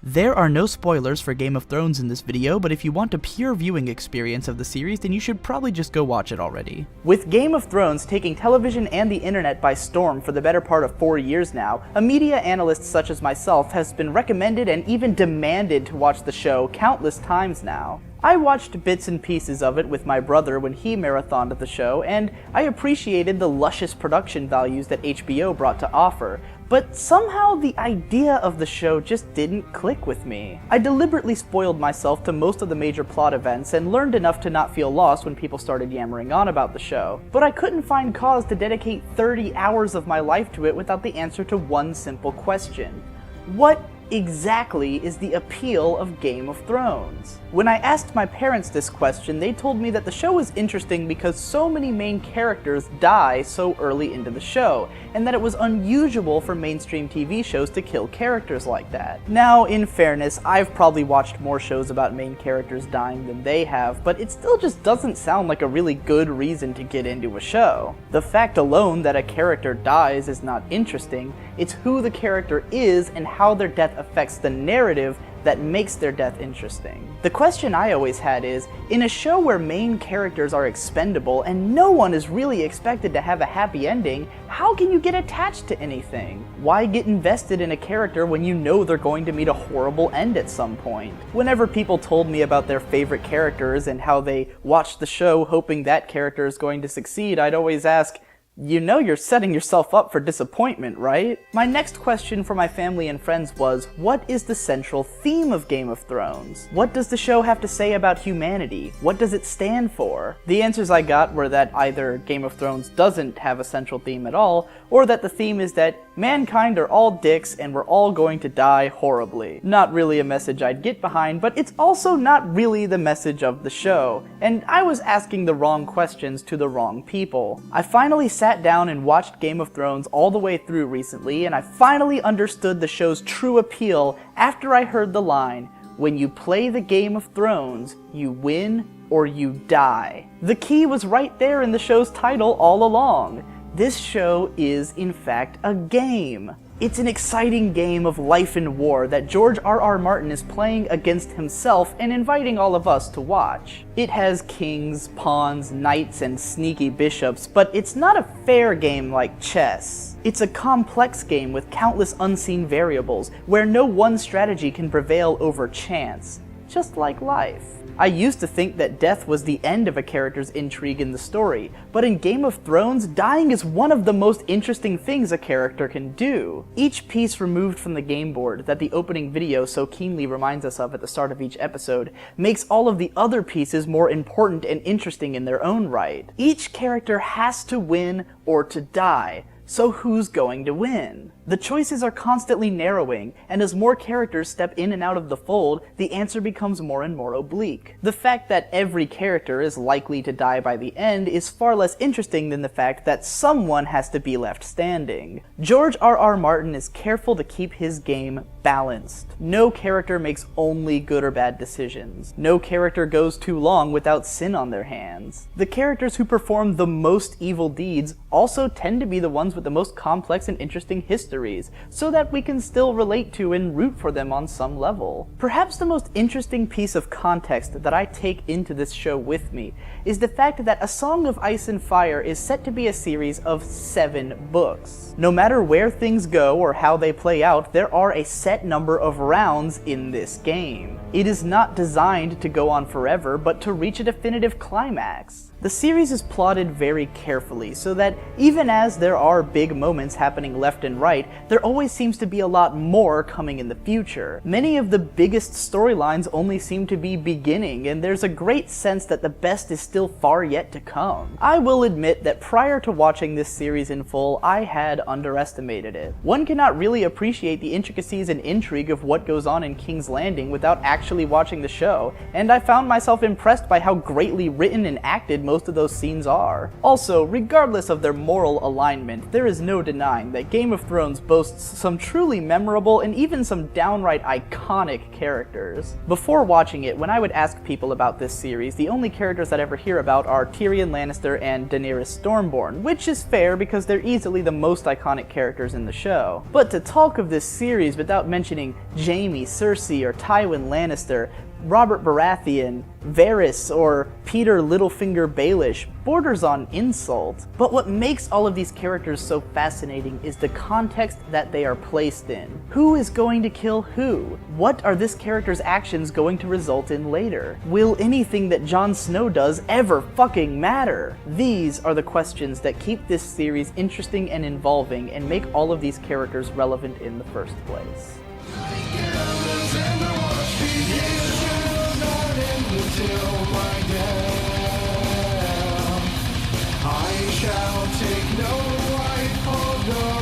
There are no spoilers for Game of Thrones in this video, but if you want a pure viewing experience of the series, then you should probably just go watch it already. With Game of Thrones taking television and the internet by storm for the better part of 4 years now, a media analyst such as myself has been recommended and even demanded to watch the show countless times now. I watched bits and pieces of it with my brother when he marathoned the show, and I appreciated the luscious production values that HBO brought to offer, but somehow the idea of the show just didn't click with me. I deliberately spoiled myself to most of the major plot events and learned enough to not feel lost when people started yammering on about the show, but I couldn't find cause to dedicate 30 hours of my life to it without the answer to one simple question. What exactly is the appeal of Game of Thrones? When I asked my parents this question, they told me that the show is interesting because so many main characters die so early into the show, and that it was unusual for mainstream TV shows to kill characters like that. Now, in fairness, I've probably watched more shows about main characters dying than they have, but it still just doesn't sound like a really good reason to get into a show. The fact alone that a character dies is not interesting, it's who the character is and how their death affects the narrative that makes their death interesting. The question I always had is, in a show where main characters are expendable and no one is really expected to have a happy ending, how can you get attached to anything? Why get invested in a character when you know they're going to meet a horrible end at some point? Whenever people told me about their favorite characters and how they watched the show hoping that character is going to succeed, I'd always ask, you know you're setting yourself up for disappointment, right? My next question for my family and friends was, what is the central theme of Game of Thrones? What does the show have to say about humanity? What does it stand for? The answers I got were that either Game of Thrones doesn't have a central theme at all, or that the theme is that mankind are all dicks and we're all going to die horribly. Not really a message I'd get behind, but it's also not really the message of the show, and I was asking the wrong questions to the wrong people. I finally sat down and watched Game of Thrones all the way through recently, and I finally understood the show's true appeal after I heard the line, "When you play the Game of Thrones, you win or you die." The key was right there in the show's title all along. This show is, in fact, a game. It's an exciting game of life and war that George R.R. Martin is playing against himself and inviting all of us to watch. It has kings, pawns, knights, and sneaky bishops, but it's not a fair game like chess. It's a complex game with countless unseen variables, where no one strategy can prevail over chance, just like life. I used to think that death was the end of a character's intrigue in the story, but in Game of Thrones, dying is one of the most interesting things a character can do. Each piece removed from the game board that the opening video so keenly reminds us of at the start of each episode makes all of the other pieces more important and interesting in their own right. Each character has to win or to die. So who's going to win? The choices are constantly narrowing, and as more characters step in and out of the fold, the answer becomes more and more oblique. The fact that every character is likely to die by the end is far less interesting than the fact that someone has to be left standing. George R.R. Martin is careful to keep his game balanced. No character makes only good or bad decisions. No character goes too long without sin on their hands. The characters who perform the most evil deeds also tend to be the ones with the most complex and interesting histories, so that we can still relate to and root for them on some level. Perhaps the most interesting piece of context that I take into this show with me is the fact that A Song of Ice and Fire is set to be a series of 7 books. No matter where things go or how they play out, there are a set number of rounds in this game. It is not designed to go on forever, but to reach a definitive climax. The series is plotted very carefully, so that even as there are big moments happening left and right, there always seems to be a lot more coming in the future. Many of the biggest storylines only seem to be beginning, and there's a great sense that the best is still far yet to come. I will admit that prior to watching this series in full, I had underestimated it. One cannot really appreciate the intricacies and intrigue of what goes on in King's Landing without actually watching the show, and I found myself impressed by how greatly written and acted most of those scenes are. Also, regardless of their moral alignment, there is no denying that Game of Thrones boasts some truly memorable and even some downright iconic characters. Before watching it, when I would ask people about this series, the only characters I'd ever hear about are Tyrion Lannister and Daenerys Stormborn, which is fair because they're easily the most iconic characters in the show. But to talk of this series without mentioning Jaime, Cersei, or Tywin Lannister, Robert Baratheon, Varys, or Peter Littlefinger Baelish borders on insult. But what makes all of these characters so fascinating is the context that they are placed in. Who is going to kill who? What are this character's actions going to result in later? Will anything that Jon Snow does ever fucking matter? These are the questions that keep this series interesting and involving and make all of these characters relevant in the first place. I shall take no right for no